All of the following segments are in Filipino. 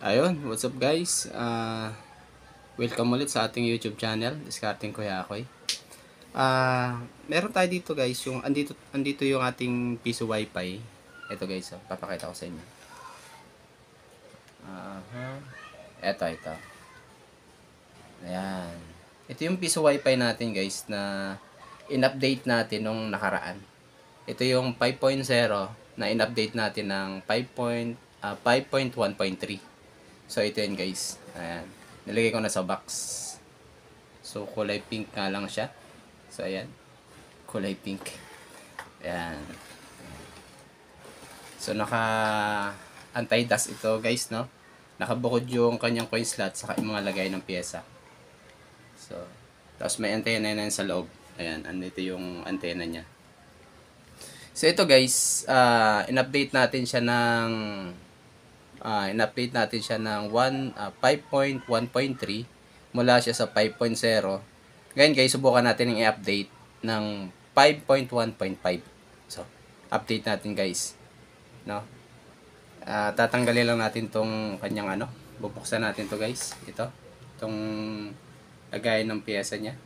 Ayun, what's up guys? Welcome ulit sa ating YouTube channel, Discarding Kuya Akoy. Meron tayo dito guys, yung andito yung ating piso wifi. Ito guys, papakita ko sa inyo. Ito. Ayan. Ito yung piso wifi natin guys na in-update natin nung nakaraan. Ito yung 5.0 na in-update natin ng 5.1.3. So ito yun guys. Ayan. Nilagay ko na sa box. So kulay pink nga lang siya. So ayan. Kulay pink. Ayan. So naka anti-dust ito guys, no? Nakabukod yung kanyang coin slot saka yung mga lagay ng pyesa. So tapos may antenna na sa loob. Ayan, andito yung antenna niya. So ito guys, in-update natin siya ng 5.1.3 mula siya sa 5.0. Ngayon guys, subukan natin yung i-update ng 5.1.5. So, update natin guys. No? Tatanggalin lang natin tong kanyang bubuksan natin to guys. Itong lagayan ng pyesa niya.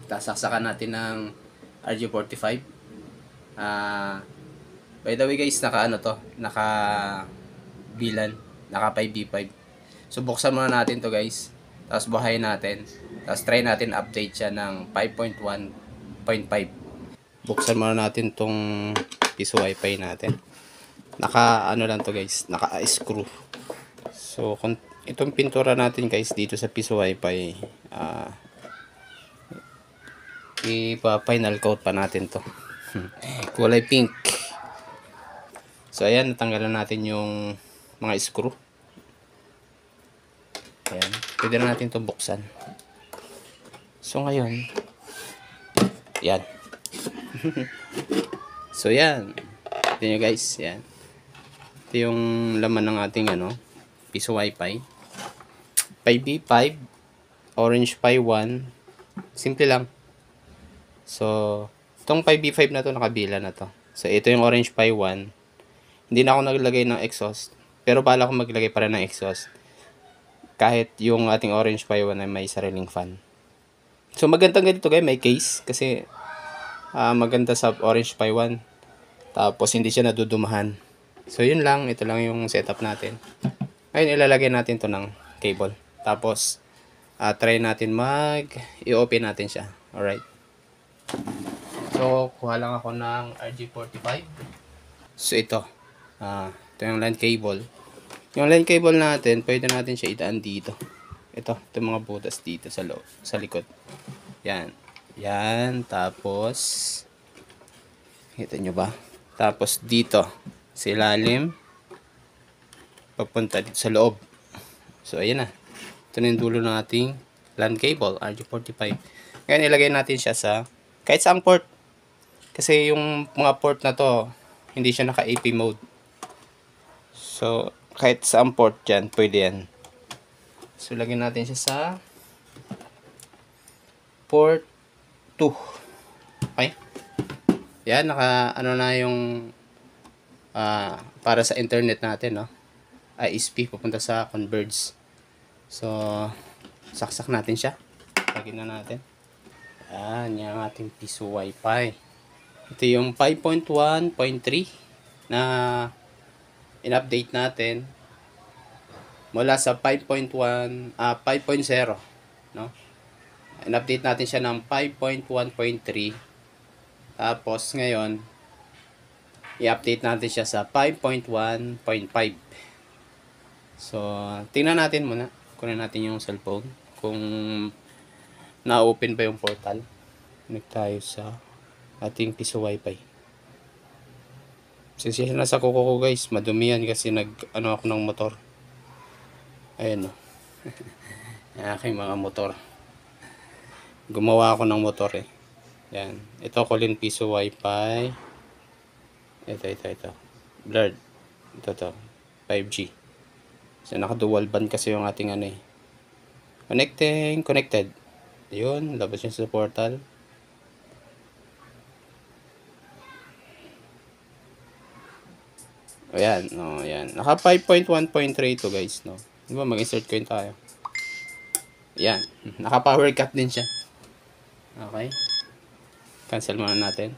Sasaksakan natin ng RG45. By the way guys, naka bilan, naka 5B5. So buksan muna natin to guys. Tapos buhayin natin. Tapos try natin update siya ng 5.1.5. Buksan muna natin tong piso wifi natin. Naka lang to guys, naka screw. So kung itong pintura natin guys dito sa piso wifi, ipa-final coat pa natin to. Kulay pink. So ayan, natanggalan natin yung mga screw. Ayan, pwede na natin itong buksan. So ngayon, yan. So yan. Ito nyo guys, yan. Ito yung laman ng ating piso wifi. 5B5, orange Pi 1. Simple lang. So, itong 5B5 na to, nakabila na to. So, ito yung orange Pi 1. Hindi na ako naglagay ng exhaust. Pero bala ko maglagay pa rin ng exhaust. Kahit yung ating orange Pi 1 ay may sariling fan. So magandang ganito guys, may case. Kasi maganda sa orange Pi 1. Tapos hindi siya nadudumahan. So yun lang, ito lang yung setup natin. Ngayon ilalagay natin to ng cable. Tapos try natin i-open natin siya. Alright. So kuha lang ako ng RG45. So ito yung line cable. Yung line cable natin, pwede natin siya idaan dito. Ito mga butas dito sa loob, sa likod. Yan. Yan, tapos kita nyo ba? Tapos dito sa ilalim papunta dito sa loob. So ayan na. Ito na yung dulo ng ating LAN cable, RG45. Ngayon ilagay natin siya sa kahit saang port. Kasi yung mga port na to, hindi siya naka AP mode. So, kahit saan port dyan, pwede yan. So, lagyan natin siya sa port 2. Okay? Yan, naka, na yung para sa internet natin, no? ISP, pupunta sa Converge. So, saksak natin siya. Lagyan na natin. Yan, yung ating piso wifi. Ito yung 5.1.3 na in-update natin mula sa 5.0, no? In-update natin siya ng 5.1.3. Tapos ngayon i-update natin siya sa 5.1.5. So tingnan natin muna, kunin natin yung cellphone kung na-open ba yung portal. Connect tayo sa ating piso wifi. Since nasa kuko ko guys, madumi yan kasi ako ng motor. Ayan o. Aking mga motor. Gumawa ako ng motor eh. Yan. Ito Colin piso wifi. Ito. Blurred. Ito. 5G. So naka dual band kasi yung ating Connected. Ayun. Labas yun sa portal. Ayan, no, ayan. Naka 5.1.3 ito guys, no. Di ba, mag-insert coin tayo. Ayan, naka power cut din siya. Okay. Cancel muna natin.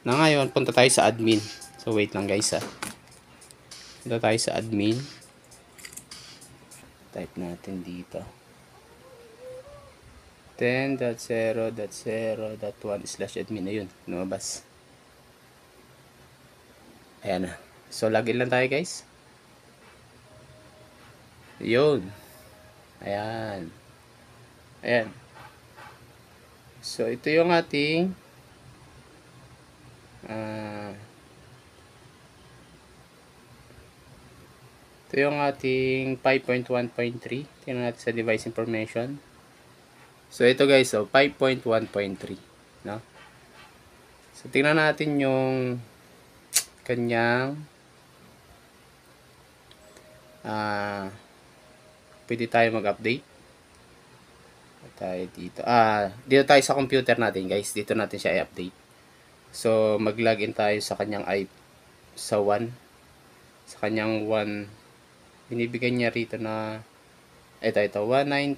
Na ngayon, punta tayo sa admin. So, wait lang guys ha. Punta tayo sa admin. Type natin dito. 10.0.0.1/admin. Ayun, lumabas. Ayan na. So, login lang tayo guys. Yun. Ayan. Ayan. So, ito yung ating ito yung ating 5.1.3. Tingnan natin sa device information. So, ito guys, so 5.1.3, no? So, tingnan natin yung kanyang pwede tayo mag-update. Tayo dito. Dito tayo sa computer natin, guys. Dito natin siya i-update. So, mag-login tayo sa kanyang sa 1. Sa kanyang 1. Binibigyan niya rito na ito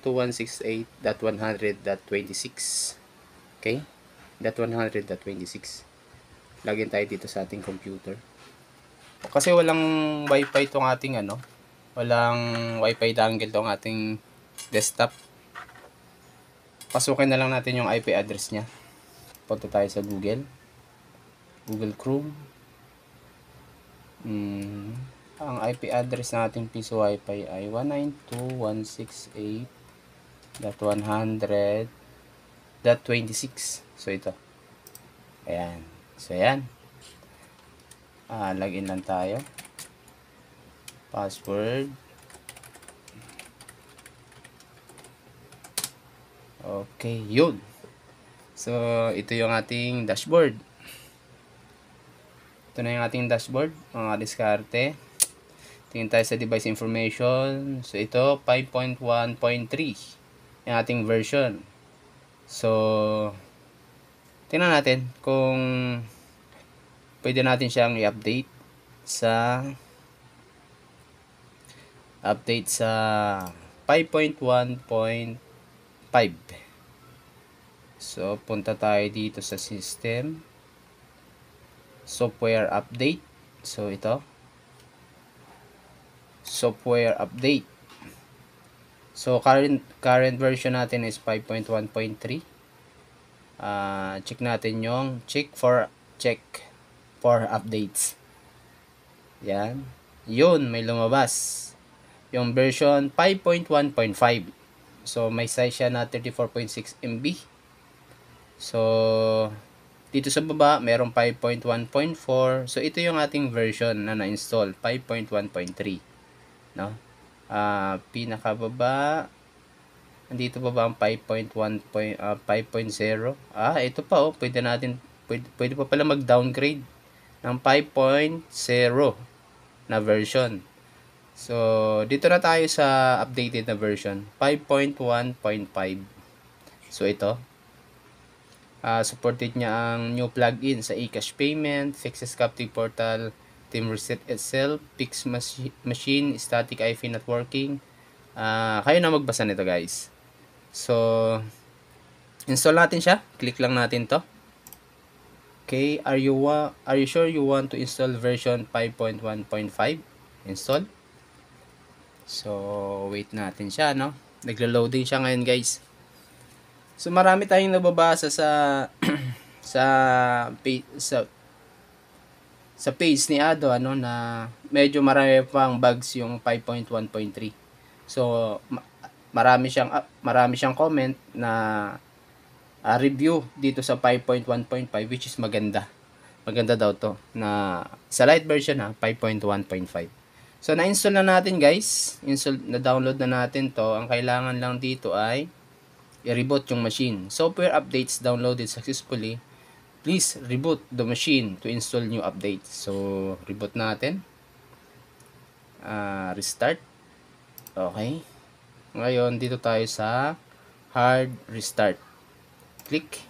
192.168.100.26. Okay? .100.26. Login tayo dito sa ating computer. Kasi walang wifi itong ating walang wifi dongle itong ating desktop. Pasukin na lang natin yung IP address niya. Punta tayo sa Google Chrome. Ang IP address ng ating piso wifi ay 192.168.100.26. So ito. Ayan. So ayan. Login lang tayo. Password. Okay, yun. So, ito yung ating dashboard. Ito na yung ating dashboard, mga diskarte. Tingin tayo sa device information. So, ito, 5.1.3. Yung ating version. So, tingnan natin kung pwede natin siyang i-update sa 5.1.5. So, punta tayo dito sa system. Software update. So, ito. Software update. So, current version natin is 5.1.3. Check natin yung check for updates. Yan. Yun, may lumabas. Yung version 5.1.5. So, may size siya na 34.6 MB. So, dito sa baba, merong 5.1.4. So, ito yung ating version na na-install. 5.1.3. No? Pinakababa, andito baba ang 5.1.5.0. Ito pa oh. Pwede pa pala mag-downgrade ng 5.0 na version. So, dito na tayo sa updated na version, 5.1.5. So, ito. Supported niya ang new plugin sa eCash payment, fixes captive portal, team reset itself, fix machine, static IP not working. Kayo na magbasa nito guys. So, install natin siya. Click lang natin to. Okay, are you sure you want to install version 5.1.5? Install. So, wait natin siya, no? Naglo-loading siya ngayon, guys. So, marami tayong nababasa sa sa page ni Ado, na medyo marami pang bugs yung 5.1.3. So, marami siyang comment na review dito sa 5.1.5, which is maganda. Maganda daw to na sa light version 5.1.5. So, na-install na natin guys. Na-download na natin to. Ang kailangan lang dito ay i-reboot yung machine. Software updates downloaded successfully. Please reboot the machine to install new updates. So, reboot natin. Restart. Okay. Ngayon, dito tayo sa hard restart. Click.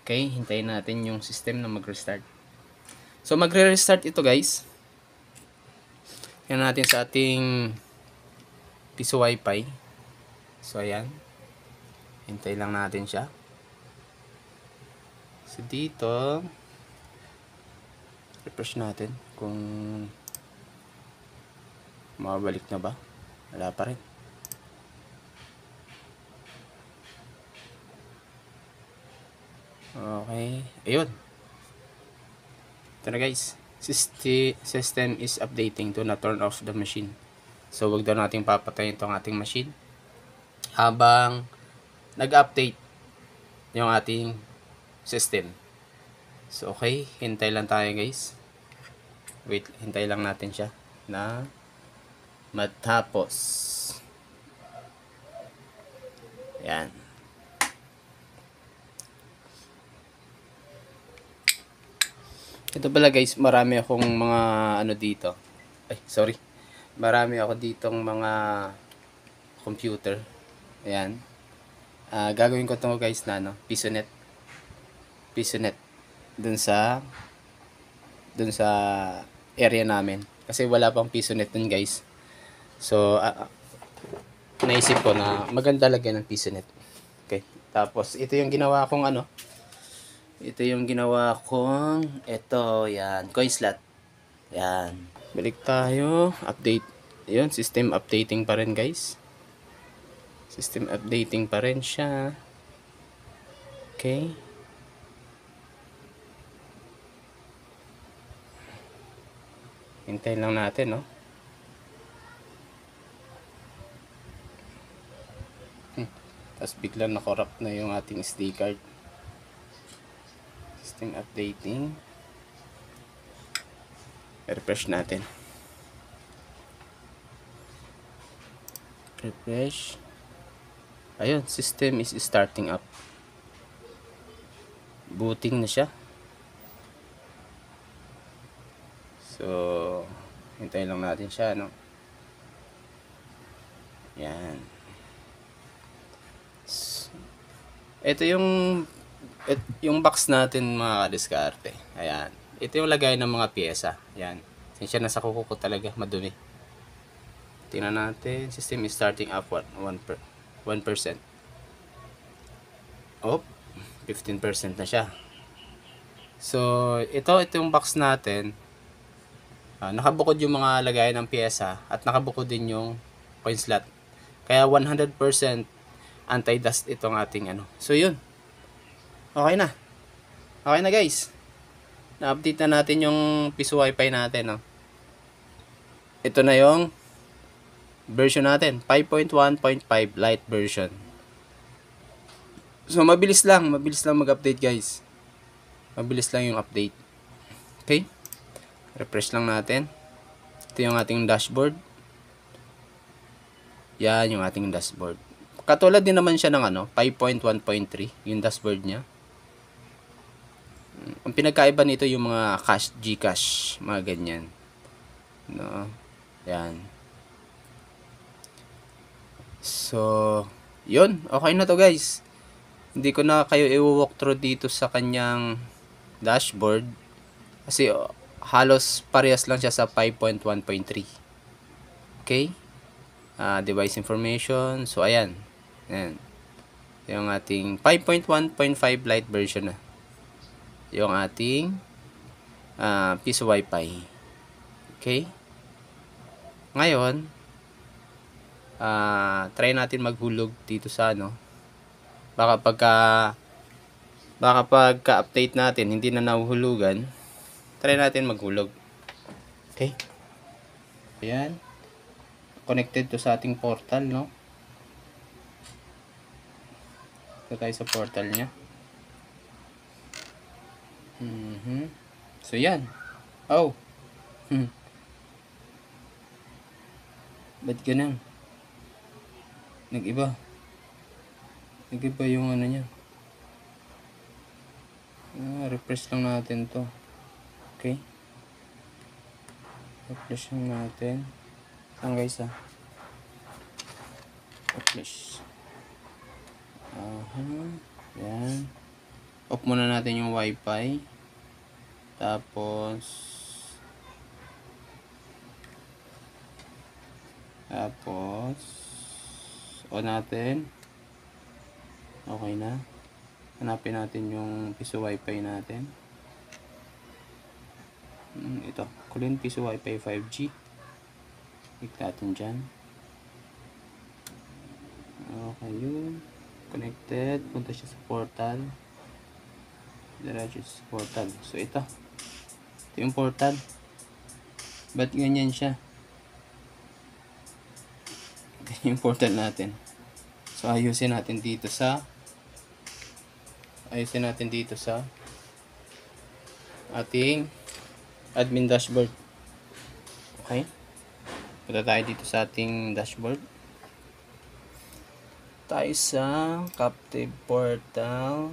Okay, hintayin natin yung system na mag-restart. So magre-restart ito guys. Yan natin sa ating piso wifi. So ayan. Hintay lang natin siya. So dito, refresh natin kung mabalik na ba. Wala pa rin. Okay. Ayun. Ito na guys. System is updating to na turn off the machine. So wag daw nating papatayin itong ating machine habang nag-update yung ating system. So okay. Hintay lang tayo guys. Wait. Hintay lang natin siya na matapos. Yan. Ito pala guys, marami akong mga ano dito. Ay, sorry. Marami ako ditong mga computer. Ayan. Gagawin ko ito guys na ano, PisoNet. PisoNet dun sa area namin. Kasi wala pang PisoNet dun guys. So, naisip ko na maganda lagyan ng PisoNet. Okay. Tapos, ito yung ginawa kong ano. Ito yung ginawa kong, ito, yan, CoinSlot. Yan. Balik tayo. Update. Yun, system updating pa rin guys. System updating pa rin siya. Okay. Hintayin lang natin, no? Tapos biglang na-corrupt na yung ating SD card. System updating. Refresh natin. Refresh. Ayun, system is starting up. Booting na siya. So, hintayin lang natin siya, no? Yan. Ito yung box natin mga kadiskarte. Ayan. Ito yung lagay ng mga pyesa. Ayan. Sinsya nasa kuko ko talaga. Madumi. Tingnan natin. System is starting up 1%. Oh, 15% na siya. So, ito yung box natin. Nakabukod yung mga lagay ng pyesa at nakabukod din yung coin slot. Kaya 100% anti-dust itong ating ano. So, yun. Okay na. Okay na guys. Na-update na natin yung piso wifi natin. No? Ito na yung version natin. 5.1.5 Lite version. So mabilis lang mag-update guys. Mabilis lang yung update. Okay? Refresh lang natin. Ito yung ating dashboard. Yan yung ating dashboard. Katulad din naman siya ng ano, 5.1.3 yung dashboard niya. Ang pinagkaiba nito yung mga cash, GCash, mga ganyan. No? Yan. So, yun. Okay na to guys. Hindi ko na kayo i-walk through dito sa kanyang dashboard. Kasi halos parehas lang siya sa 5.1.3. Okay? Device information. So, ayan. Ayan. Yung ating 5.1.5 Lite version na. Yung ating piso wifi. Okay? Ngayon, try natin maghulog dito sa ano. Baka pagka-update natin, hindi na nahuhulugan, try natin maghulog. Okay? Ayan. Connected to sa ating portal, no? Ito tayo sa portal niya. So, yan. Oh. Ba't ganun? Nag-iba. Nag-iba yung ano niya. Refresh lang natin to. Okay. Refresh lang natin. Saan guys Refresh. Yan. Off muna natin yung wifi. Tapos on natin. Okay na. Hanapin natin yung piso wifi natin. Ito, Kulin piso wifi 5G. Click natin dyan. Okay, yun. Connected. Punta siya sa portal. Diretso sa portal. So, ito yung portal. Ba't ganyan siya? Ito yung portal natin. So, ayusin natin dito sa ating admin dashboard. Okay? Punta tayo dito sa ating dashboard. Tayo sa Captive Portal.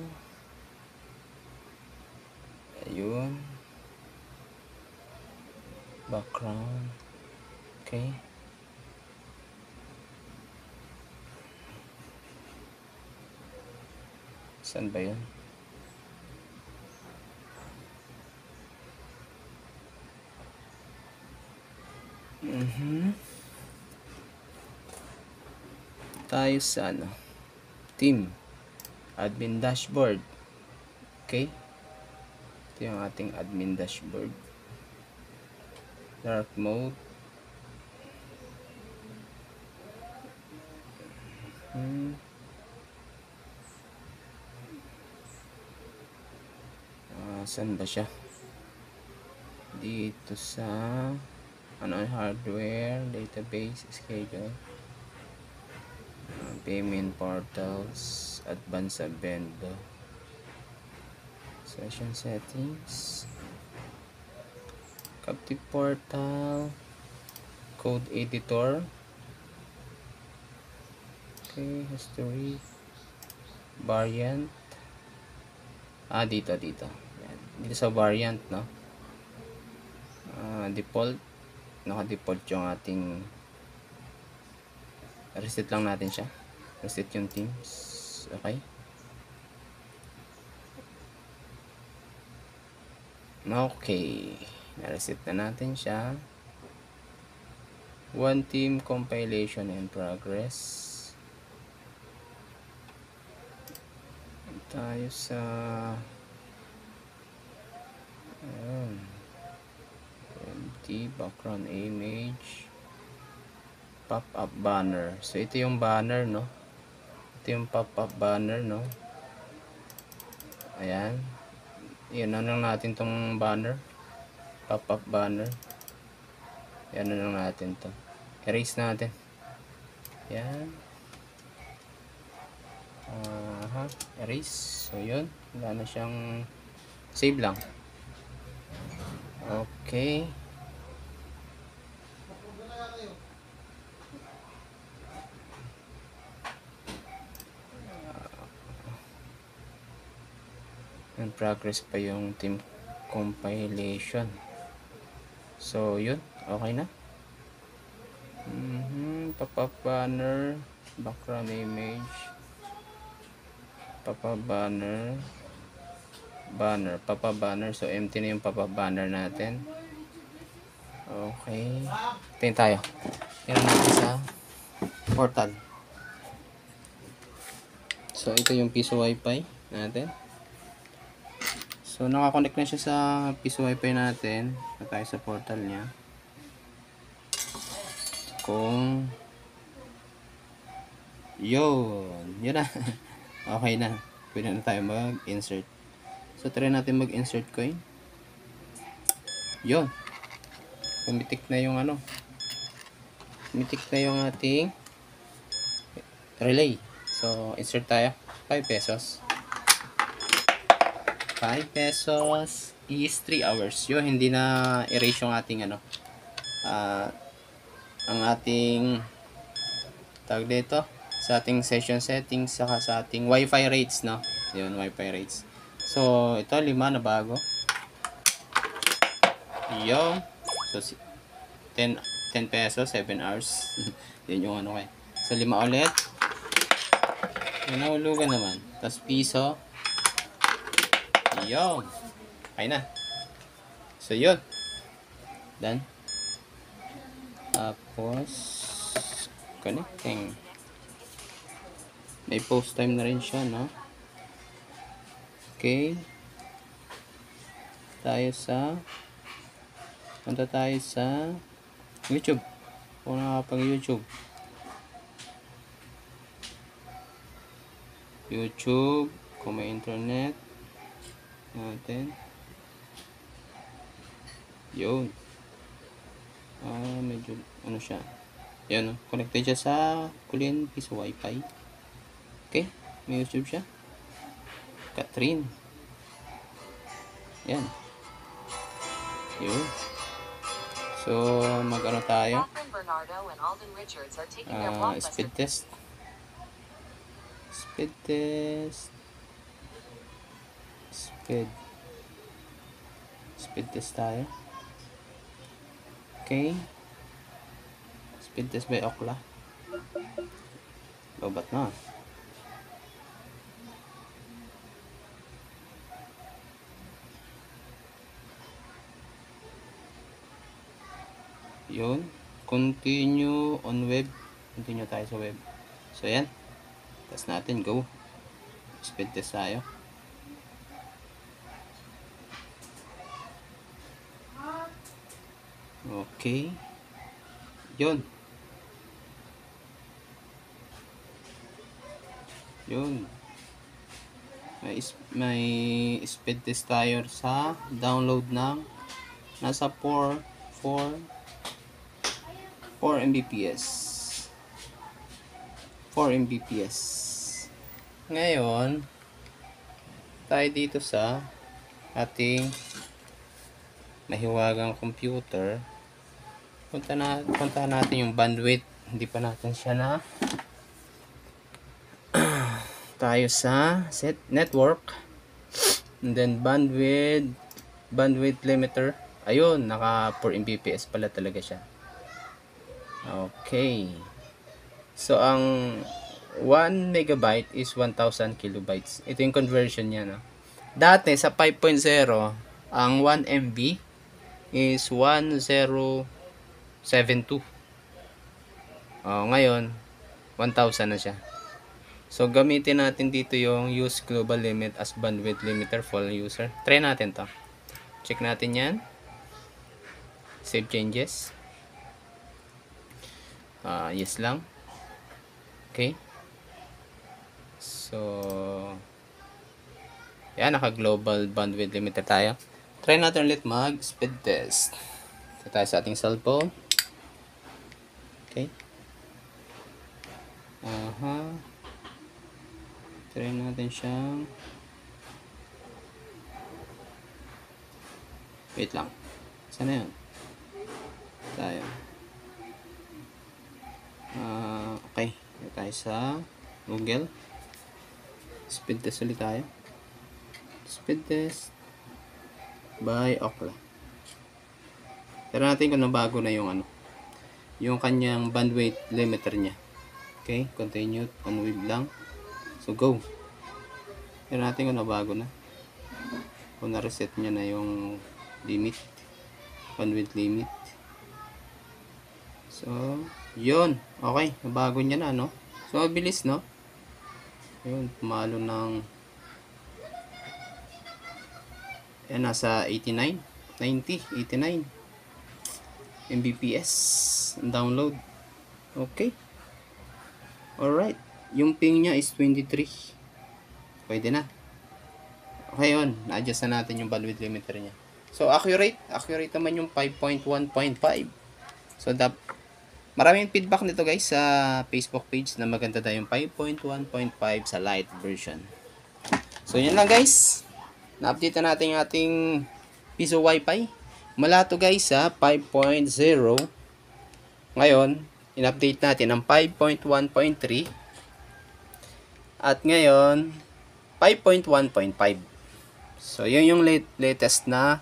Ayun. Background. Okay. Saan ba yun? Tayo sa team admin dashboard. Okay, ito yung ating admin dashboard. Dark mode. Saan ba siya? Dito sa hardware, database, schedule, payment portals, advanced vendor, session settings, Captive Portal, code editor. Okay, history, variant. Dito. Yan. Dito sa variant, no? Default. Naka-default yung ating reset lang natin siya. Reset yung themes. Okay. Okay. Na-reset na natin siya. One team compilation in progress. Tayo sa empty background image, pop-up banner. So ito yung banner, no? Ito yung pop-up banner, no? Ayan. Yan na lang natin tong banner, pop-up banner. Yan na lang natin to. Erase natin. Yan. Erase. So yun, wala na siyang, save lang. Okay. In progress pa yung team compilation. So yun, okay na. Pop-up banner, background image, pop-up banner, pop-up banner. So empty na yung pop-up banner natin. Okay, tingin tayo. Tingnan natin sa portal. So ito yung piso wifi natin. So nakakonect na siya sa piso wifi natin. Na tayo sa portal niya. Kung yun na. Okay na. Pwede na tayo mag-insert. So try natin mag-insert coin. Yun. Pumitik na yung pumitik na yung ating relay. So insert tayo. 5 pesos. 5 pesos is 3 hours. Yun, hindi na erase yung ating ang ating tag dito sa ating session settings, saka sa ating wifi rates, no? Yun, wifi rates. So ito 5 na bago. Yo. So 10 pesos, 7 hours. Yun yung So 5 ulit. Yun, nahulugan naman. Tapos piso. Yo. Okay na. So, yun. Done. Tapos, connecting. May post time na rin siya, no? Okay. Punta tayo sa YouTube. Kung nakapag-YouTube. YouTube. Kung may internet. Natin. Yun. Medyo, ano siya. Yan, no? Connected siya sa Kulian piece Wi-Fi. Okay. May YouTube siya. Catherine. Yan. Yun. So, mag-ano tayo? Speed test. Speed test. Speed test tayo. Okay. Speed test by Okla. Lobat na. Yun. Continue on web. Continue tayo sa web. So, yan. Test natin. Go. Speed test tayo. Okay. Yun. Yun. May speed test tayo sa download ng nasa 4 Mbps. 4 Mbps. Ngayon, tayo dito sa ating mahiwagang computer. Punta natin yung bandwidth. Hindi pa natin siya na tayo sa set network. And then bandwidth limiter. Ayun, naka 4 Mbps pala talaga siya. Okay. So, ang 1 megabyte is 1,000 kilobytes. Ito yung conversion niya, no? Dati, sa 5.0, ang 1 MB is 1072. Ngayon, 1,000 na siya. So, gamitin natin dito yung use global limit as bandwidth limiter for user. Try natin to. Check natin yan. Save changes. Yes lang. Okay. So, yan, naka-global bandwidth limiter tayo. Try natin ulit mag-speed test. Ito tayo sa ating cellphone. Okay. Try natin siyang wait lang. Sana yun? Tayo. Okay. Ito tayo sa Google. Speed test ulit tayo. Speed test by Okla. Tara natin kung nabago na yung yung kanyang bandwidth limiter niya. Okay, continue on web lang. So go. Tara natin kung nabago na. Kung na-reset niya na yung limit, bandwidth limit. So, yun. Okay, nabago niya na, no? So, mabilis, no? Yun, pumalo ng yan, nasa 89, 90, 89 Mbps ang download. Okay. Alright. Yung ping niya is 23. Pwede na. Okay, yun. Na-adjust na natin yung bandwidth limiter niya. So, accurate naman yung 5.1.5. So, maraming feedback nito guys sa Facebook page na maganda daw yung 5.1.5 sa light version. So, yun lang guys. Na-update na natin yung ating piso Wi-Fi. Mula to guys sa 5.0. Ngayon, in-update natin ang 5.1.3. At ngayon, 5.1.5. So, yun yung latest na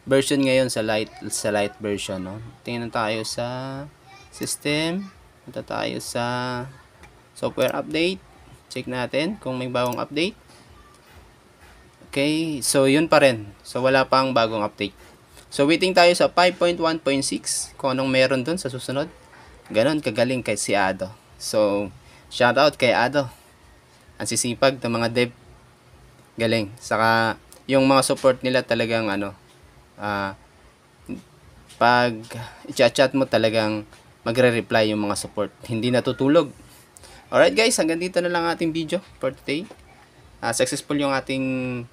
version ngayon sa light version, no? Tingnan tayo sa system. Punta tayo sa software update. Check natin kung may bagong update. Okay, so yun pa rin. So, wala pang bagong update. So, waiting tayo sa 5.1.6 kung anong meron dun sa susunod. Ganon kagaling kay si Ado. So, shoutout kay Ado. Ang sisipag ng mga dev. Galing. Saka, yung mga support nila talagang pag i-chat mo talagang magre-reply yung mga support. Hindi natutulog. Alright guys, hanggang dito na lang ating video for today. Successful yung ating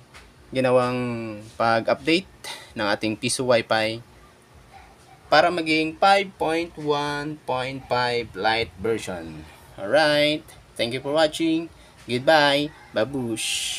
ginawang pag-update ng ating Piso Wi-Fi para maging 5.1.5 Lite version. Alright, thank you for watching. Goodbye. Babush.